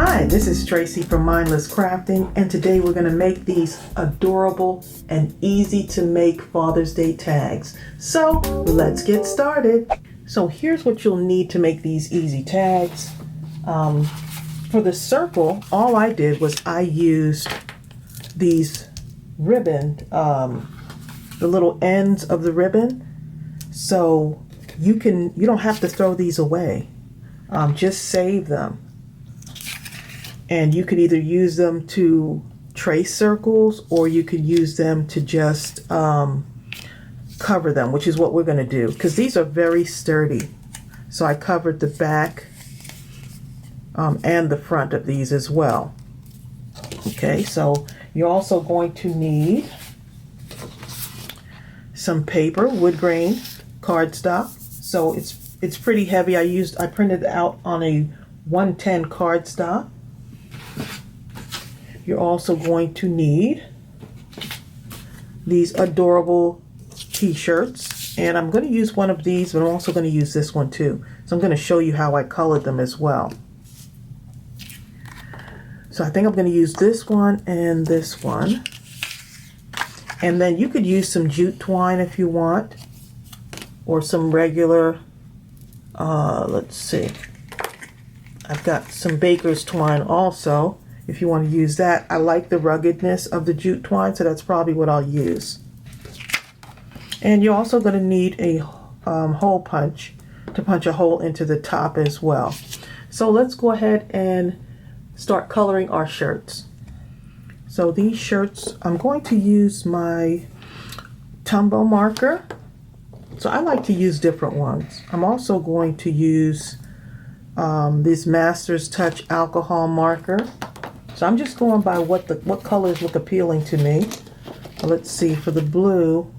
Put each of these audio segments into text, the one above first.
Hi, this is Tracey from Mindless Crafting, and today we're going to make these adorable and easy to make Father's Day tags. So let's get started. So here's what you'll need to make these easy tags. For the circle, all I did was I used these ribbon, the little ends of the ribbon. So you don't have to throw these away. Just save them. And you could either use them to trace circles, or you could use them to just cover them, which is what we're going to do, because these are very sturdy. So I covered the back and the front of these as well. Okay, so you're also going to need some paper, wood grain cardstock. So it's pretty heavy. I printed it out on a 110 cardstock. You're also going to need these adorable t-shirts, and I'm going to use one of these, but I'm also going to use this one too. So I'm going to show you how I colored them as well. So I think I'm going to use this one and this one, and then you could use some jute twine if you want, or some regular, let's see, I've got some baker's twine also. If you want to use that, I like the ruggedness of the jute twine, so that's probably what I'll use. And you're also going to need a hole punch to punch a hole into the top as well. So let's go ahead and start coloring our shirts. So these shirts, I'm going to use my Tombow marker. So I like to use different ones. I'm also going to use this Master's Touch alcohol marker. So I'm just going by what colors look appealing to me. Let's see, for the blue,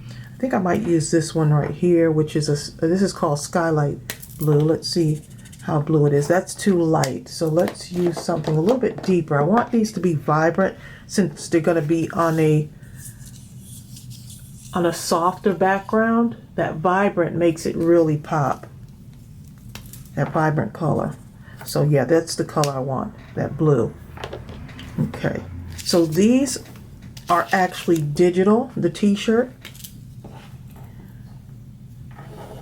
I think I might use this one right here, which is this is called Skylight Blue. Let's see how blue it is. That's too light. So let's use something a little bit deeper. I want these to be vibrant since they're going to be on a softer background. That vibrant makes it really pop. That vibrant color. So yeah, that's the color I want, that blue. Okay, so these are actually digital, the t-shirt,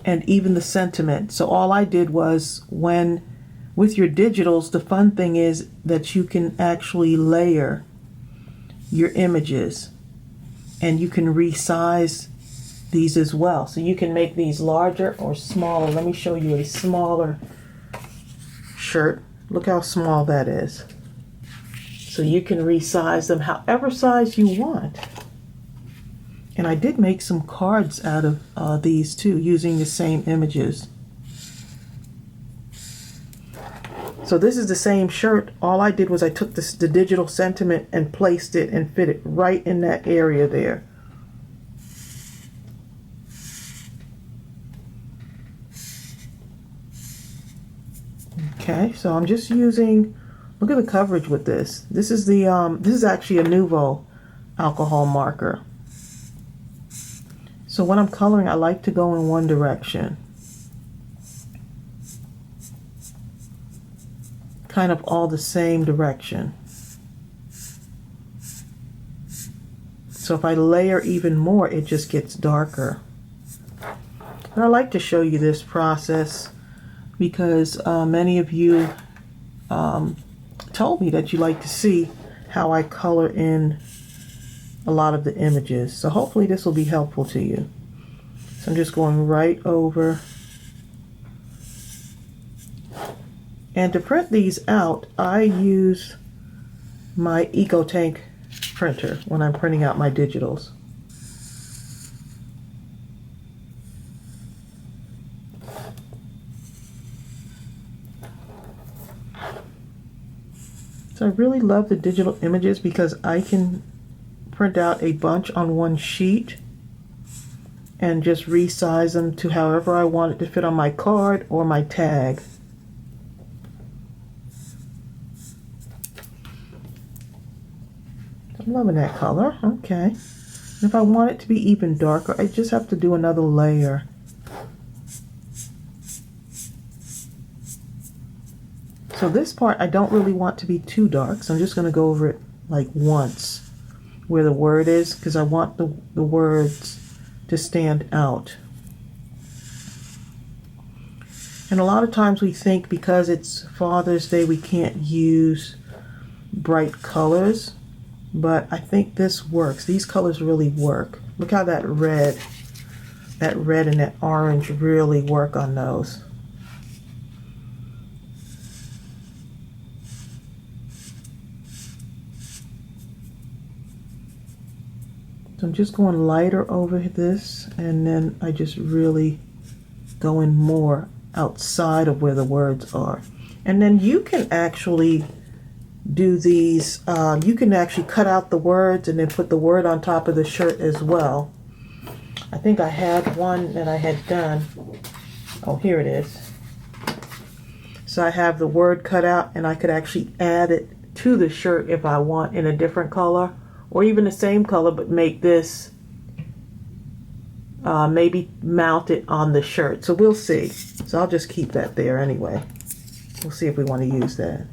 and even the sentiment. So all I did was, with your digitals, the fun thing is that you can actually layer your images, and you can resize these as well. So you can make these larger or smaller. Let me show you a smaller shirt. Look how small that is. So you can resize them however size you want. And I did make some cards out of these too, using the same images. So this is the same shirt. All I did was I took the digital sentiment and placed it and fit it right in that area there. Okay, so I'm just using, look at the coverage with this. This is this is actually a Nouveau alcohol marker. So when I'm coloring, I like to go in one direction. Kind of all the same direction. So if I layer even more, it just gets darker. And I like to show you this process because many of you told me that you like to see how I color in a lot of the images. So hopefully this will be helpful to you. So I'm just going right over. And to print these out, I use my ECOTANK printer when I'm printing out my digitals. So I really love the digital images because I can print out a bunch on one sheet and just resize them to however I want it to fit on my card or my tag. I'm loving that color. Okay. And if I want it to be even darker, I just have to do another layer. So So this part I don't really want to be too dark, so I'm just going to go over it like once where the word is, because I want the words to stand out. And a lot of times we think because it's Father's Day we can't use bright colors, but I think this works. These colors really work. Look how that red and that orange really work on those. So I'm just going lighter over this, and then I just really go in more outside of where the words are. And then you can actually do these, you can actually cut out the words and then put the word on top of the shirt as well. I think I had one that I had done. Oh, here it is. So I have the word cut out, and I could actually add it to the shirt if I want in a different color, or even the same color, but make this maybe mount it on the shirt. So we'll see. So I'll just keep that there anyway. We'll see if we want to use that.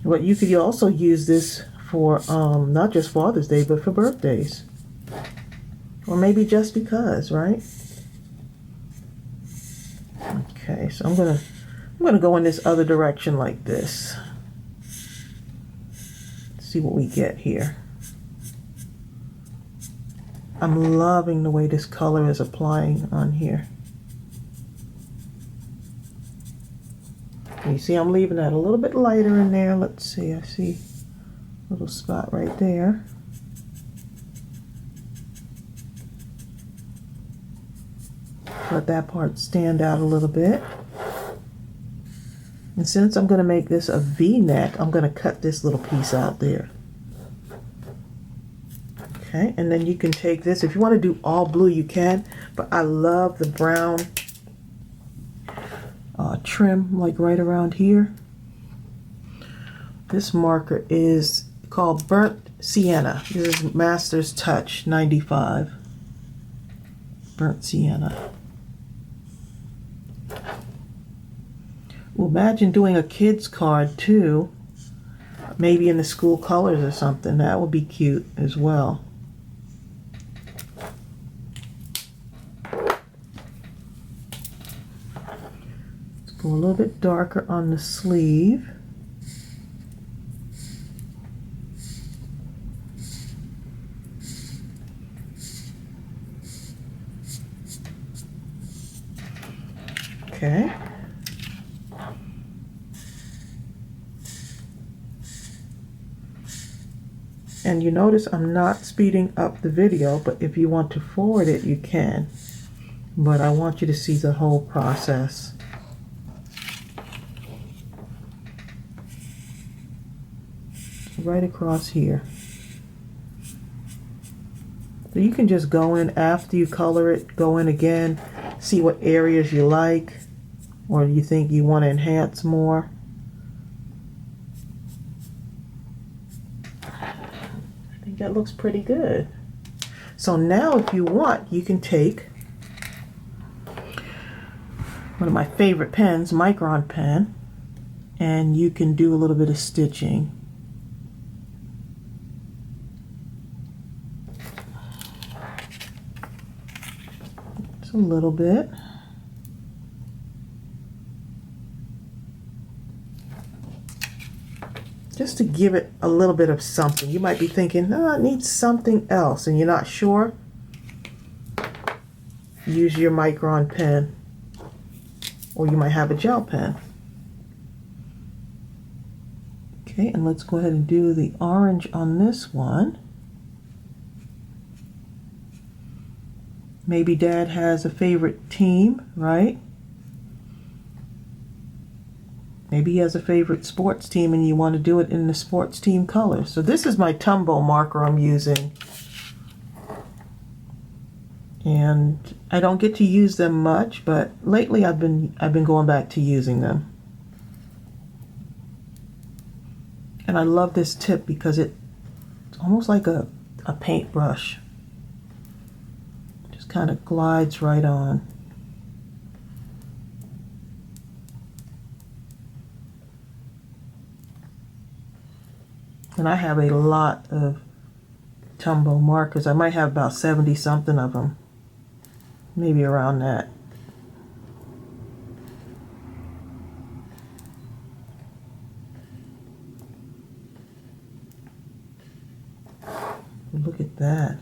But you could also use this for not just Father's Day, but for birthdays. Or maybe just because, right? Okay, so I'm gonna go in this other direction like this. See what we get here. I'm loving the way this color is applying on here. You see I'm leaving that a little bit lighter in there. Let's see, I see a little spot right there. Let that part stand out a little bit. And since I'm going to make this a V-neck, I'm going to cut this little piece out there. Okay, and then you can take this. If you want to do all blue, you can. But I love the brown trim, like right around here. This marker is called Burnt Sienna. This is Master's Touch 95. Burnt Sienna. Well, imagine doing a kid's card too, maybe in the school colors or something. That would be cute as well. Let's go a little bit darker on the sleeve. Okay. And you notice I'm not speeding up the video, but if you want to forward it, you can. But I want you to see the whole process. Right across here. So you can just go in after you color it, go in again, see what areas you like, or you think you want to enhance more. That looks pretty good. So now if you want, you can take one of my favorite pens, Micron pen, and you can do a little bit of stitching. Just a little bit. Just to give it a little bit of something. You might be thinking, oh, it needs something else, and you're not sure. Use your Micron pen, or you might have a gel pen. Okay, and let's go ahead and do the orange on this one. Maybe Dad has a favorite team, right? Maybe he has a favorite sports team and you want to do it in the sports team color. So this is my Tumbo marker I'm using. And I don't get to use them much, but lately I've been going back to using them. And I love this tip because it's almost like a paintbrush. Just kind of glides right on. And I have a lot of Tombow markers. I might have about 70 something of them. Maybe around that. Look at that.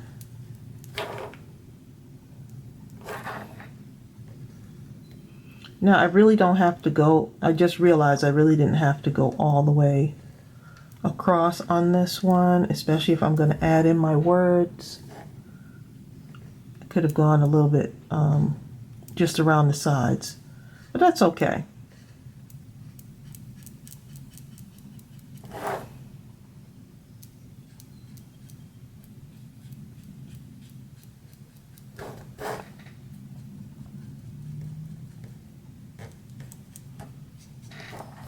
Now I really don't have to go, I just realized I really didn't have to go all the way across on this one, especially if I'm going to add in my words. I could have gone a little bit just around the sides, but that's okay.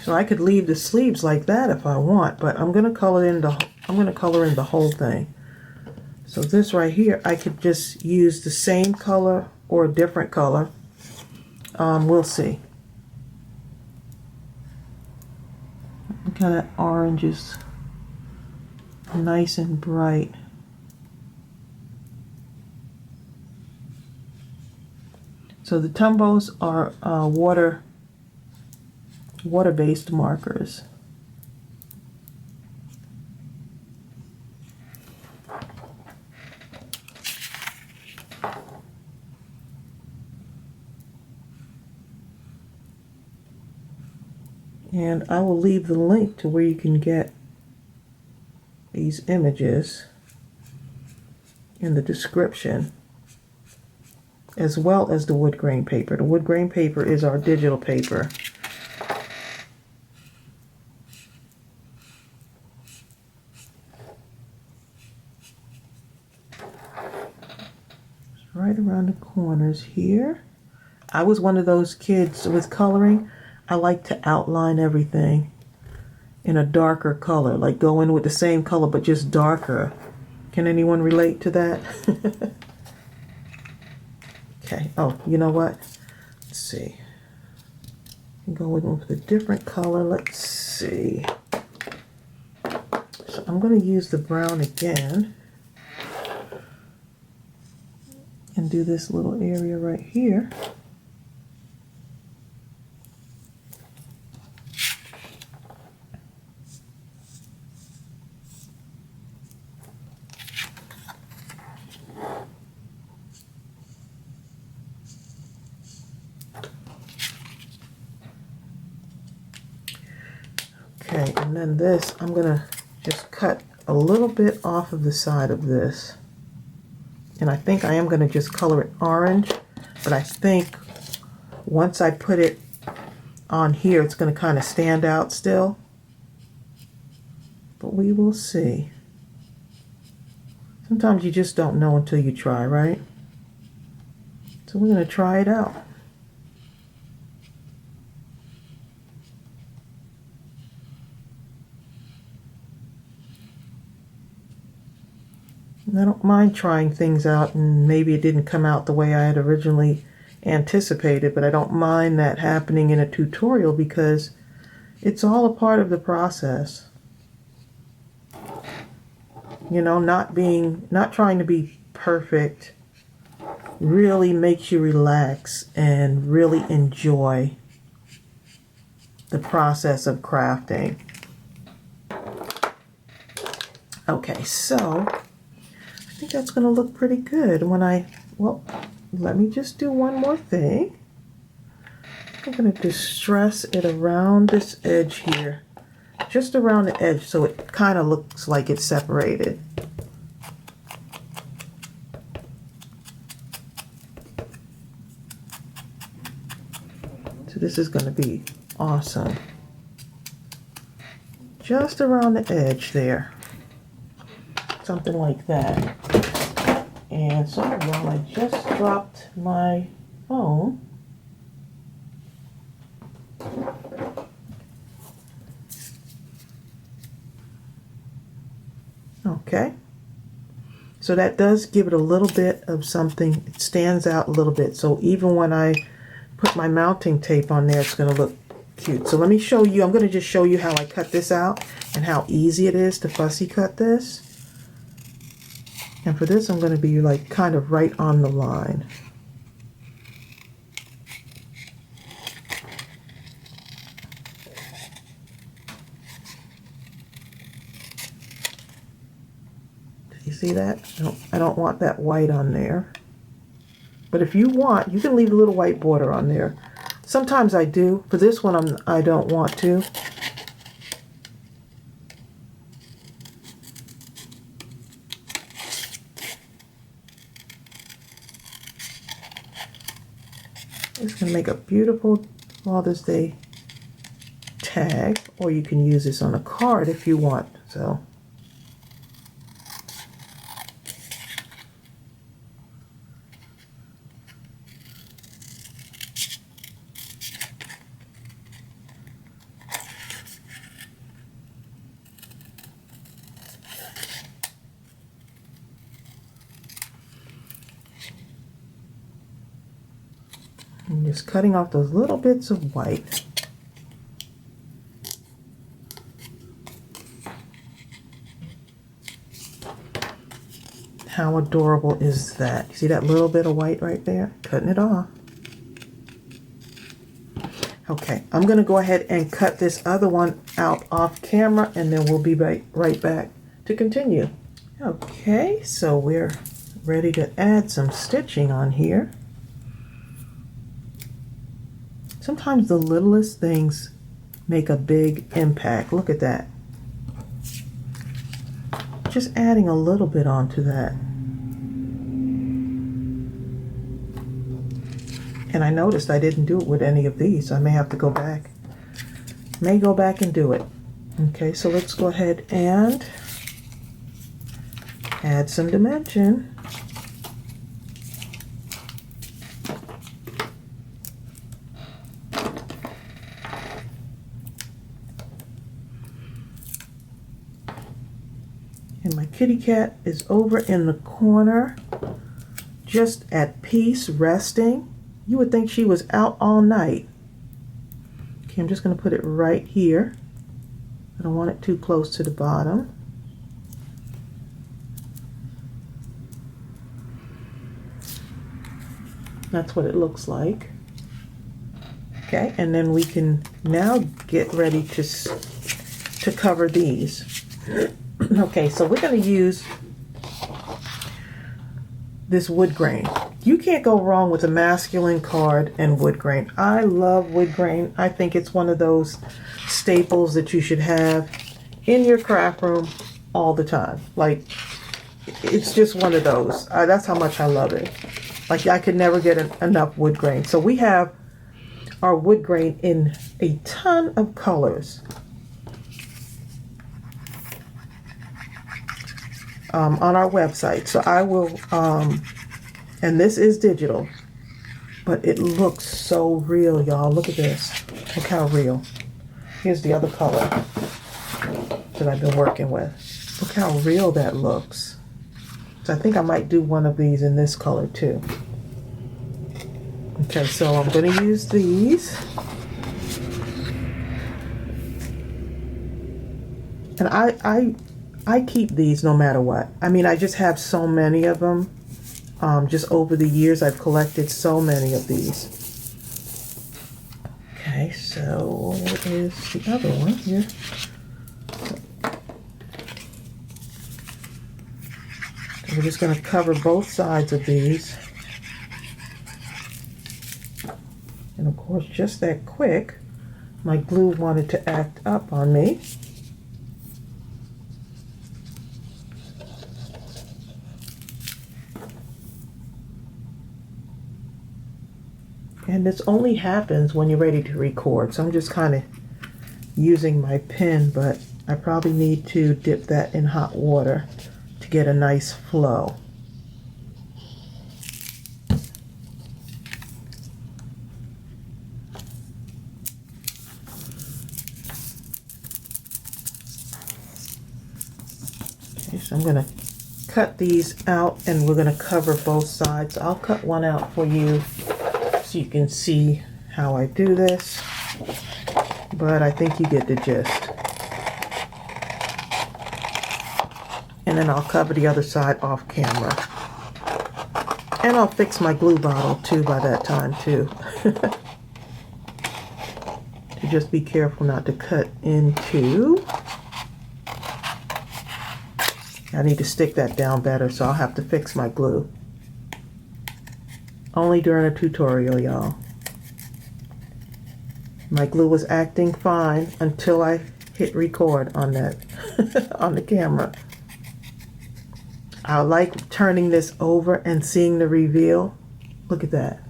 So I could leave the sleeves like that if I want, but I'm going to color in the whole thing. So this right here, I could just use the same color or a different color. We'll see. Look how that orange is nice and bright. So the Tombows are water-based markers. And I will leave the link to where you can get these images in the description, as well as the wood grain paper. The wood grain paper is our digital paper. Right around the corners here. I was one of those kids with coloring. I like to outline everything in a darker color, like go in with the same color but just darker. Can anyone relate to that? Okay, oh, you know what? Let's see. Go in with a different color. Let's see. So I'm going to use the brown again and do this little area right here. Okay, and then this, I'm going to just cut a little bit off of the side of this. And I think I am going to just color it orange, but I think once I put it on here, it's going to kind of stand out still. But we will see. Sometimes you just don't know until you try, right? So we're going to try it out. And I don't mind trying things out, and maybe it didn't come out the way I had originally anticipated, but I don't mind that happening in a tutorial because it's all a part of the process. You know, not trying to be perfect really makes you relax and really enjoy the process of crafting. Okay, so I think that's going to look pretty good well, let me just do one more thing. I'm going to distress it around this edge here, just around the edge, so it kind of looks like it's separated. So this is going to be awesome. Just around the edge there. Something like that. And so while I just dropped my phone, okay, so that does give it a little bit of something. It stands out a little bit, so even when I put my mounting tape on there, it's going to look cute. So let me show you. I'm going to just show you how I cut this out and how easy it is to fussy cut this. And for this, I'm going to be like kind of right on the line. You see that? I don't want that white on there. But if you want, you can leave a little white border on there. Sometimes I do. For this one, I don't want to. It's going to make a beautiful Father's Day tag, or you can use this on a card if you want. So. I'm just cutting off those little bits of white. How adorable is that? You see that little bit of white right there? Cutting it off. Okay, I'm going to go ahead and cut this other one out off camera, and then we'll be right back to continue. Okay, so we're ready to add some stitching on here. Sometimes the littlest things make a big impact. Look at that. Just adding a little bit onto that. And I noticed I didn't do it with any of these. I may have to go back. May go back and do it. Okay, so let's go ahead and add some dimension. And my kitty cat is over in the corner, just at peace, resting. You would think she was out all night. Okay, I'm just going to put it right here. I don't want it too close to the bottom. That's what it looks like. Okay, and then we can now get ready to cover these. Okay, so we're going to use this wood grain. You can't go wrong with a masculine card and wood grain. I love wood grain. I think it's one of those staples that you should have in your craft room all the time. Like, it's just one of those. That's how much I love it. Like, I could never get enough wood grain. So we have our wood grain in a ton of colors. On our website. So I will, and this is digital, but it looks so real, y'all. Look at this. Look how real. Here's the other color that I've been working with. Look how real that looks. So I think I might do one of these in this color too. Okay, so I'm going to use these. And I keep these no matter what. I mean, I just have so many of them. Just over the years, I've collected so many of these. Okay, so what is the other one here? So we're just going to cover both sides of these. And of course, just that quick, my glue wanted to act up on me. And this only happens when you're ready to record. So I'm just kind of using my pen, but I probably need to dip that in hot water to get a nice flow. Okay, so I'm going to cut these out and we're going to cover both sides. I'll cut one out for you so you can see how I do this. but I think you get the gist. And then I'll cover the other side off camera. And I'll fix my glue bottle too by that time too. To just be careful not to cut into. I need to stick that down better, so I'll have to fix my glue. Only during a tutorial, y'all. My glue was acting fine until I hit record on that on the camera. I like turning this over and seeing the reveal. Look at that.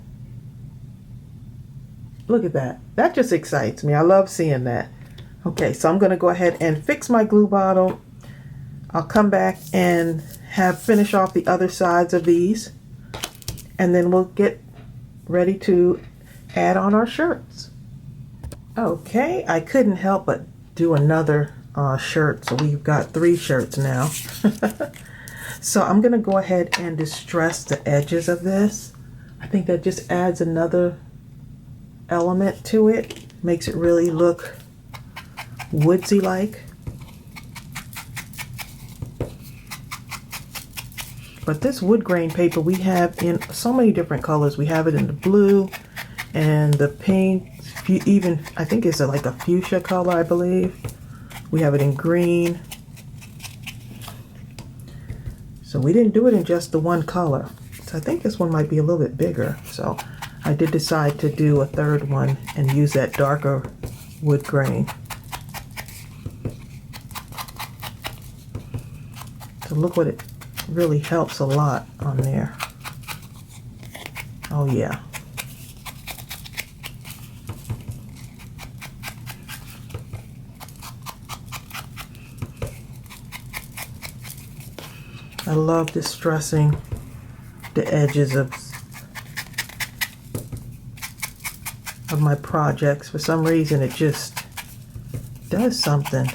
Look at that. That just excites me. I love seeing that. Okay, so I'm going to go ahead and fix my glue bottle. I'll come back and finish off the other sides of these, and then we'll get ready to add on our shirts. Okay, I couldn't help but do another shirt, so we've got 3 shirts now. So I'm going to go ahead and distress the edges of this. I think that just adds another element to it, makes it really look woodsy like. But this wood grain paper we have in so many different colors. We have it in the blue and the pink, even I think it's like a fuchsia color, I believe. We have it in green. So we didn't do it in just the one color. So I think this one might be a little bit bigger. So I did decide to do a third one and use that darker wood grain. So look what it really helps a lot on there. Oh yeah. I love distressing the edges of my projects. For some reason it just does something.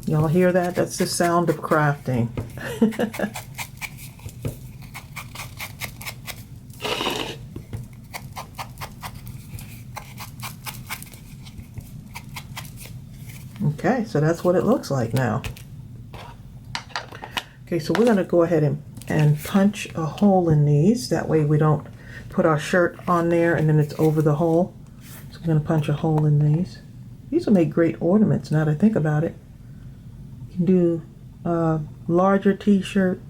Y'all hear that? That's the sound of crafting. Okay, so that's what it looks like now. Okay, so we're going to go ahead and punch a hole in these. That way we don't put our shirt on there and then it's over the hole. So we're going to punch a hole in these. These will make great ornaments now that I think about it. You can do a larger t-shirt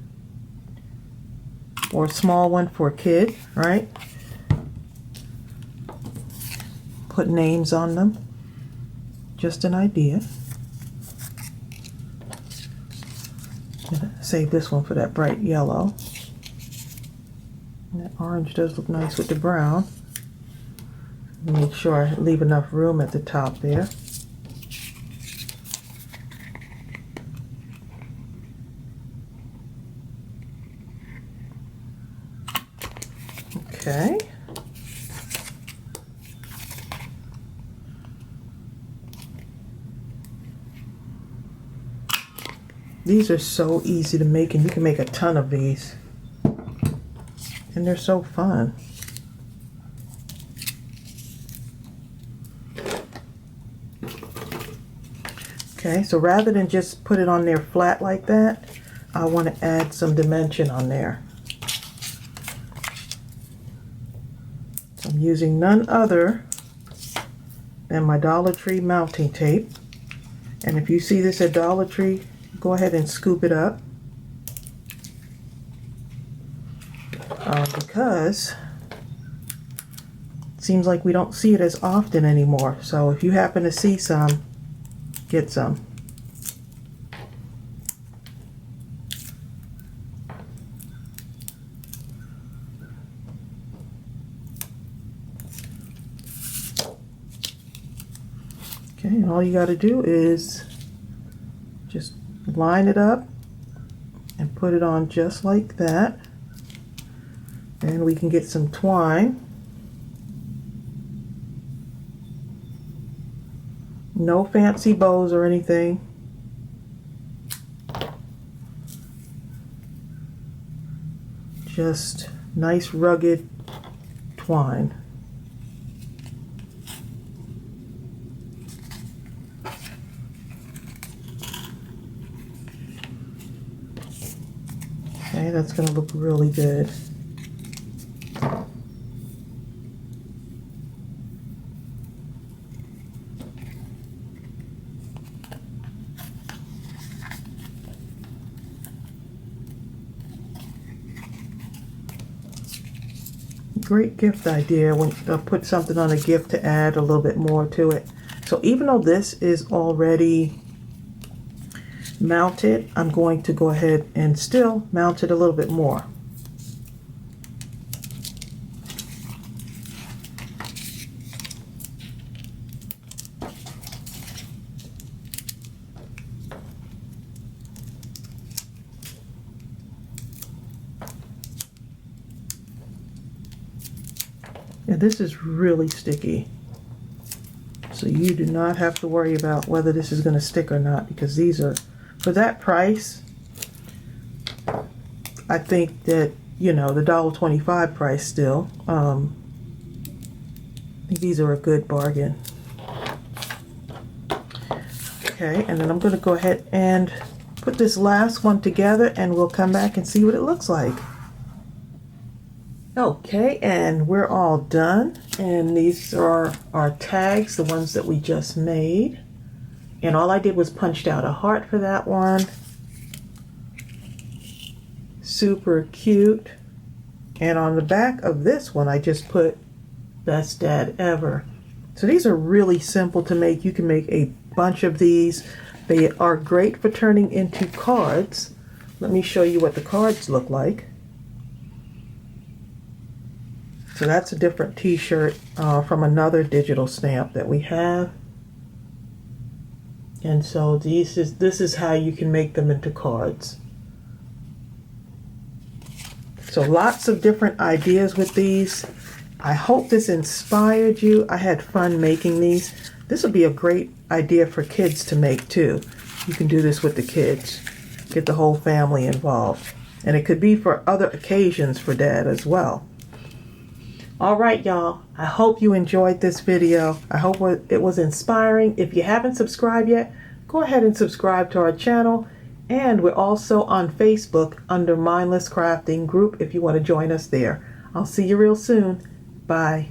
or a small one for a kid, right? Put names on them. Just an idea. Save this one for that bright yellow. And that orange does look nice with the brown. Make sure I leave enough room at the top there. Okay. These are so easy to make, and you can make a ton of these. And they're so fun. Okay, so rather than just put it on there flat like that, I want to add some dimension on there. So I'm using none other than my Dollar Tree mounting tape. And if you see this at Dollar Tree, go ahead and scoop it up. Because it seems like we don't see it as often anymore. So if you happen to see some, get some. Okay, and all you got to do is just line it up and put it on just like that. And we can get some twine. No fancy bows or anything. Just nice rugged twine. Okay, that's going to look really good. Great gift idea when you put something on a gift to add a little bit more to it. So even though this is already mounted, I'm going to go ahead and still mount it a little bit more. And this is really sticky, so you do not have to worry about whether this is going to stick or not, because these are, for that price, I think that, you know, the $1.25 price still, I think these are a good bargain. Okay, and then I'm going to go ahead and put this last one together, and we'll come back and see what it looks like. Okay, and we're all done, and these are our tags, the ones that we just made, and all I did was punched out a heart for that one. Super cute. And on the back of this one I just put best dad ever. So these are really simple to make. You can make a bunch of these. They are great for turning into cards. Let me show you what the cards look like. So that's a different t-shirt from another digital stamp that we have. And so this is how you can make them into cards. So lots of different ideas with these. I hope this inspired you. I had fun making these. This would be a great idea for kids to make too. You can do this with the kids. Get the whole family involved. And it could be for other occasions for dad as well. All right, y'all. I hope you enjoyed this video. I hope it was inspiring. If you haven't subscribed yet, go ahead and subscribe to our channel. And we're also on Facebook under Mindless Crafting group if you want to join us there. I'll see you real soon. Bye.